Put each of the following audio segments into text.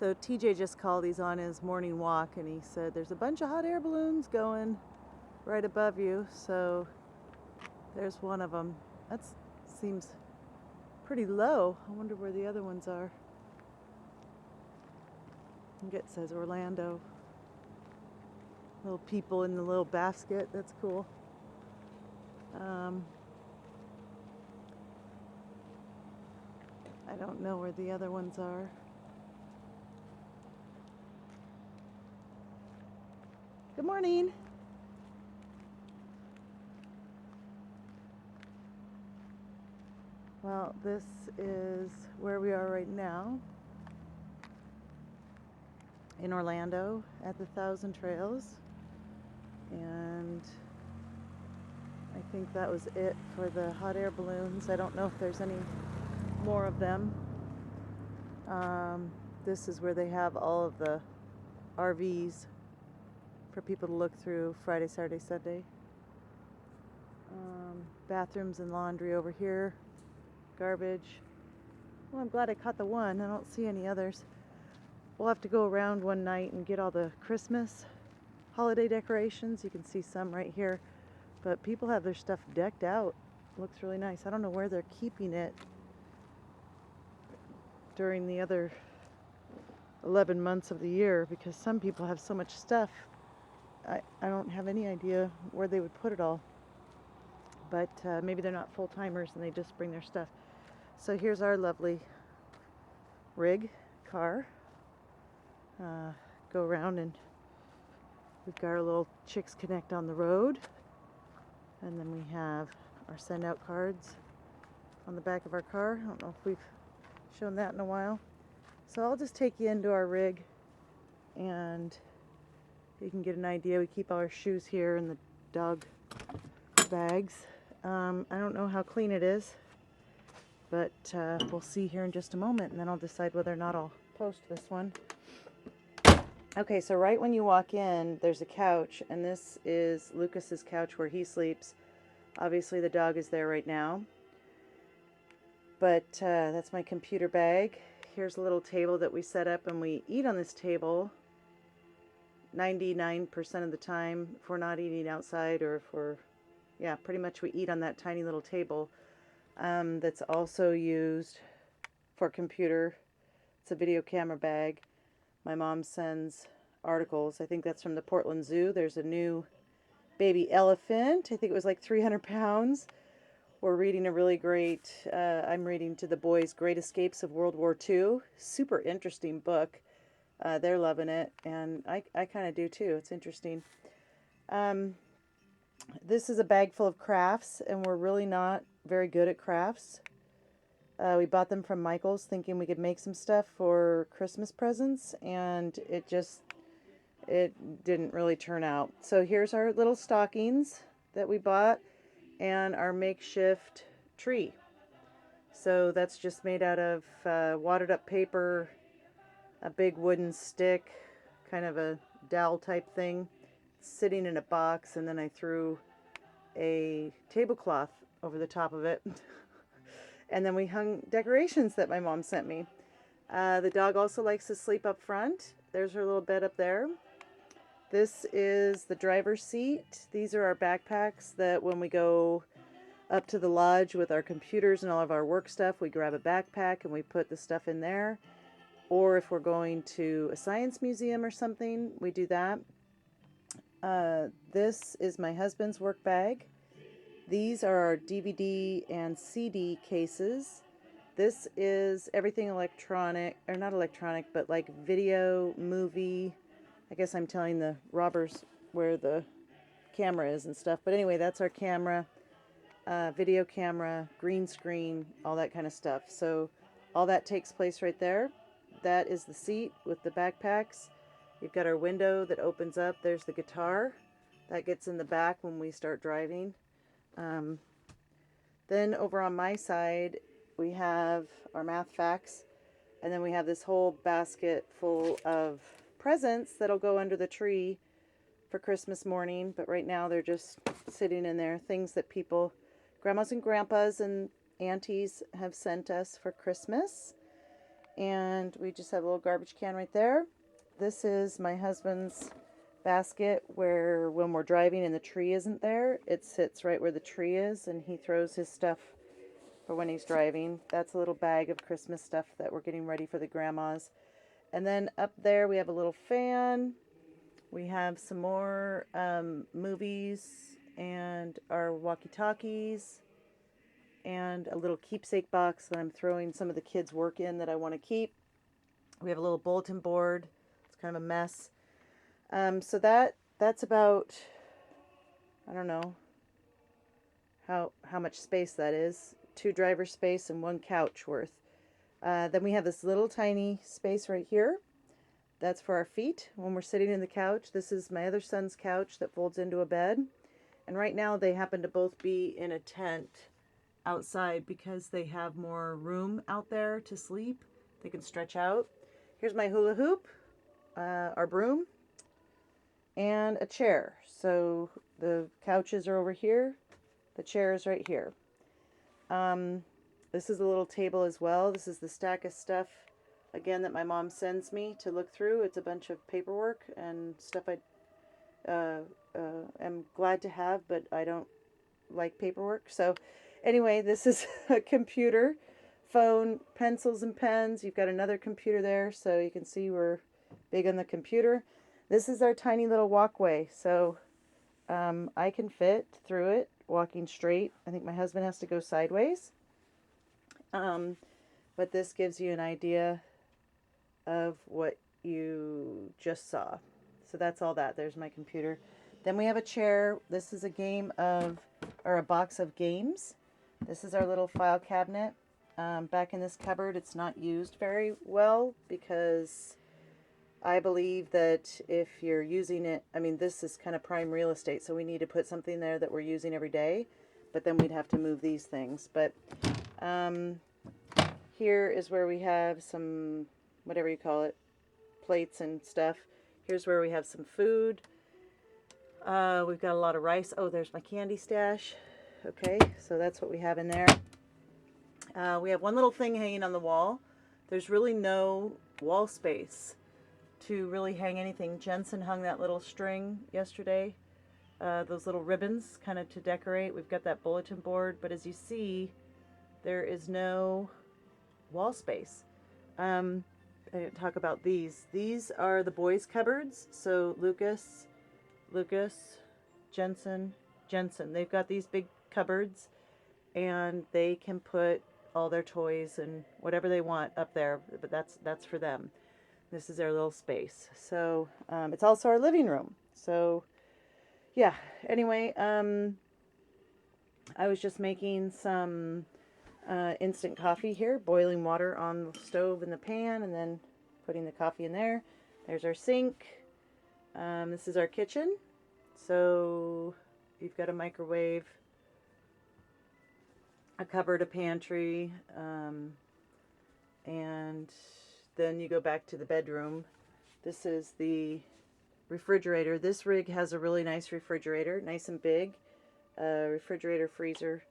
So TJ just called. He's on his morning walk, and he said there's a bunch of hot air balloons going right above you. So there's one of them. That seems pretty low. I wonder where the other ones are. I think it says Orlando. Little people in the little basket. That's cool. I don't know where the other ones are. Good morning. Well, this is where we are right now in Orlando at the Thousand Trails, and I think that was it for the hot air balloons. I don't know if there's any more of them. This is where they have all of the RVs for people to look through Friday, Saturday, Sunday. Bathrooms and laundry over here. Garbage. Well, I'm glad I caught the one. I don't see any others. We'll have to go around one night and get all the Christmas holiday decorations. You can see some right here. But people have their stuff decked out. Looks really nice. I don't know where they're keeping it during the other 11 months of the year, because some people have so much stuff. I don't have any idea where they would put it all. But maybe they're not full-timers and they just bring their stuff. So here's our lovely rig car. Go around, and we've got our little Chicks Connect on the road. And then we have our send out cards on the back of our car. I don't know if we've shown that in a while. So I'll just take you into our rig and you can get an idea. We keep all our shoes here in the dog bags. I don't know how clean it is, but we'll see here in just a moment, and then I'll decide whether or not I'll post this one. Okay, so right when you walk in, there's a couch, and this is Lucas's couch where he sleeps. Obviously the dog is there right now, but that's my computer bag. Here's a little table that we set up, and we eat on this table 99% of the time if we're not eating outside, or if we're, yeah, pretty much we eat on that tiny little table. That's also used for computer. It's a video camera bag. My mom sends articles. I think that's from the Portland Zoo. There's a new baby elephant. I think it was like 300 pounds. We're reading a really great, I'm reading To the Boys Great Escapes of World War II. Super interesting book. They're loving it, and I kind of do too. It's interesting. This is a bag full of crafts, and we're really not very good at crafts. We bought them from Michael's thinking we could make some stuff for Christmas presents, and it didn't really turn out. So here's our little stockings that we bought, and our makeshift tree. So that's just made out of wadded up paper, a big wooden stick, kind of a dowel type thing, sitting in a box, and then I threw a tablecloth over the top of it. And then we hung decorations that my mom sent me. The dog also likes to sleep up front. There's her little bed up there. This is the driver's seat. These are our backpacks that when we go up to the lodge with our computers and all of our work stuff, we grab a backpack and we put the stuff in there. Or if we're going to a science museum or something, we do that. This is my husband's work bag. These are our DVD and CD cases. This is everything electronic, or not electronic, but like video, movie. I guess I'm telling the robbers where the camera is and stuff. But anyway, that's our camera, video camera, green screen, all that kind of stuff. So all that takes place right there. That is the seat with the backpacks. You've got our window that opens up. There's the guitar. That gets in the back when we start driving. Then over on my side, we have our math facts. And then we have this whole basket full of presents that'll go under the tree for Christmas morning. But right now they're just sitting in there. Things that people, grandmas and grandpas and aunties have sent us for Christmas. and we just have a little garbage can right there. This is my husband's basket where when we're driving and the tree isn't there, it sits right where the tree is, and he throws his stuff for when he's driving. That's a little bag of Christmas stuff that we're getting ready for the grandmas. And then up there we have a little fan. We have some more movies and our walkie-talkies and a little keepsake box that I'm throwing some of the kids' work in that I want to keep. We have a little bulletin board. It's kind of a mess. So that's about, I don't know how much space that is. 2 driver space and 1 couch worth. Then we have this little tiny space right here. That's for our feet when we're sitting in the couch. This is my other son's couch that folds into a bed. And right now they happen to both be in a tent outside because they have more room out there to sleep. They can stretch out. Here's my hula hoop, our broom, and a chair. So the couches are over here. The chair is right here. This is a little table as well. This is the stack of stuff, again, that my mom sends me to look through. It's a bunch of paperwork and stuff I am glad to have, but I don't like paperwork. So anyway, this is a computer, phone, pencils and pens. You've got another computer there, so you can see we're big on the computer. This is our tiny little walkway, so I can fit through it walking straight. I think my husband has to go sideways. But this gives you an idea of what you just saw. So that's all that. There's my computer. Then we have a chair. This is a box of games. This is our little file cabinet. Back in this cupboard, it's not used very well because I believe that if you're using it, I mean, this is kind of prime real estate, so we need to put something there that we're using every day, but then we'd have to move these things. But here is where we have some, whatever you call it, plates and stuff. Here's where we have some food. We've got a lot of rice. Oh, there's my candy stash. Okay, so that's what we have in there. We have one little thing hanging on the wall. There's really no wall space to really hang anything. Jensen hung that little string yesterday, those little ribbons kind of to decorate. We've got that bulletin board, but as you see, there is no wall space. I didn't talk about these. These are the boys' cupboards. So Lucas, Jensen. They've got these big cupboards, and they can put all their toys and whatever they want up there, but that's for them. This is their little space. So it's also our living room. So yeah, anyway, I was just making some instant coffee here, boiling water on the stove in the pan and then putting the coffee in there. There's our sink. This is our kitchen. So you've got a microwave, a cupboard, a pantry, and then you go back to the bedroom. This is the refrigerator. This rig has a really nice refrigerator, nice and big. Refrigerator, freezer.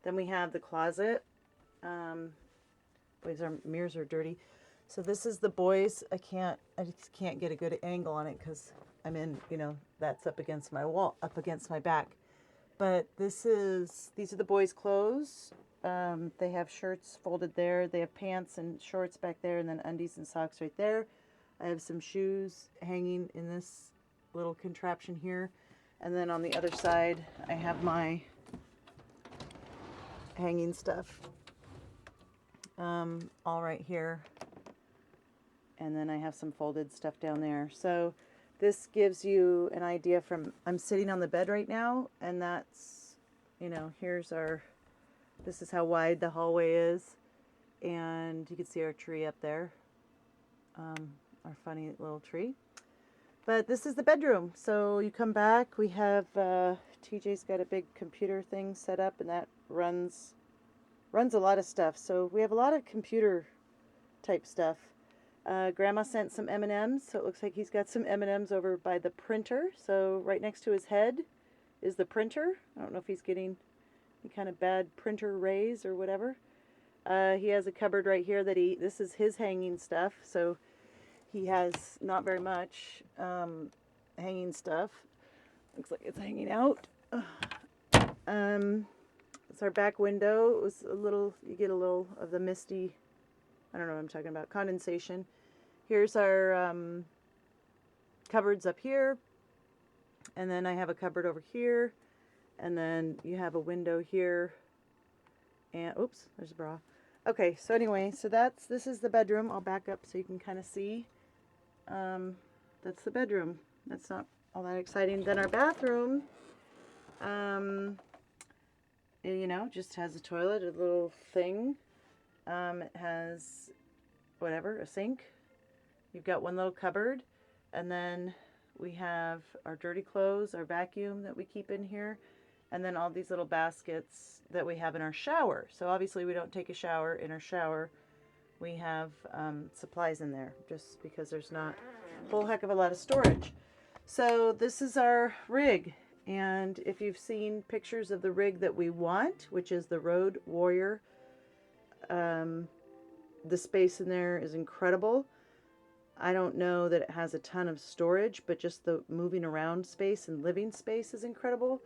Then we have the closet. Boys, our mirrors are dirty. So this is the boys. I just can't get a good angle on it because I'm in, that's up against my wall, up against my back. But these are the boys' clothes. They have shirts folded there. They have pants and shorts back there, and then undies and socks right there. I have some shoes hanging in this little contraption here. And then on the other side, I have my hanging stuff all right here. And then I have some folded stuff down there. So this gives you an idea I'm sitting on the bed right now, and that's, this is how wide the hallway is. And you can see our tree up there, our funny little tree. But this is the bedroom. So you come back, we have, TJ's got a big computer thing set up, and that runs a lot of stuff. So we have a lot of computer type stuff. Grandma sent some M&Ms, so it looks like he's got some M&Ms over by the printer. So right next to his head is the printer. I don't know if he's getting any kind of bad printer rays or whatever. He has a cupboard right here that this is his hanging stuff, so he has not very much hanging stuff. Looks like it's hanging out. It's our back window. It was a little, you get a little of the misty, I don't know what I'm talking about, condensation. Here's our cupboards up here, and then I have a cupboard over here, and then you have a window here, and oops, there's a bra. Okay, so anyway, so this is the bedroom. I'll back up so you can kind of see. That's the bedroom. That's not all that exciting. Then our bathroom, you know, just has a toilet, a little thing. It has whatever, a sink. You've got one little cupboard, and then we have our dirty clothes, our vacuum that we keep in here, and then all these little baskets that we have in our shower. So obviously we don't take a shower in our shower. We have supplies in there just because there's not a whole heck of a lot of storage. So this is our rig. And if you've seen pictures of the rig that we want, which is the Road Warrior, the space in there is incredible. I don't know that it has a ton of storage, but just the moving around space and living space is incredible.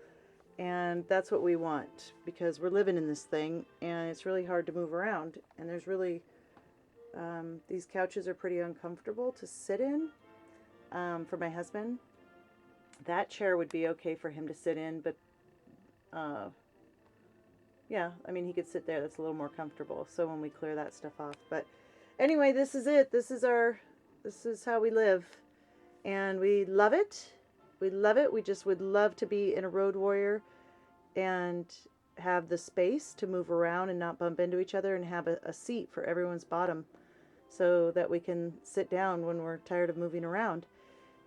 And that's what we want, because we're living in this thing and it's really hard to move around. And there's really, these couches are pretty uncomfortable to sit in for my husband. That chair would be okay for him to sit in, but yeah, I mean, he could sit there. That's a little more comfortable. So when we clear that stuff off. But anyway, this is it. This is how we live. And we love it. We love it. We just would love to be in a Road Warrior and have the space to move around and not bump into each other, and have a seat for everyone's bottom so that we can sit down when we're tired of moving around.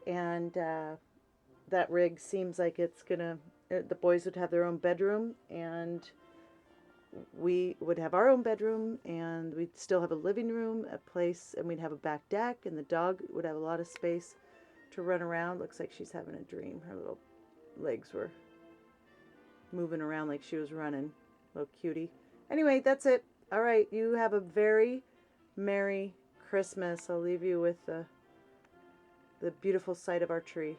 And that rig seems like it's gonna, the boys would have their own bedroom, and we would have our own bedroom, and we'd still have a living room, a place, and we'd have a back deck, and the dog would have a lot of space to run around. Looks like she's having a dream. Her little legs were moving around like she was running. Little cutie. Anyway, that's it. All right, you have a very Merry Christmas. I'll leave you with the beautiful sight of our tree.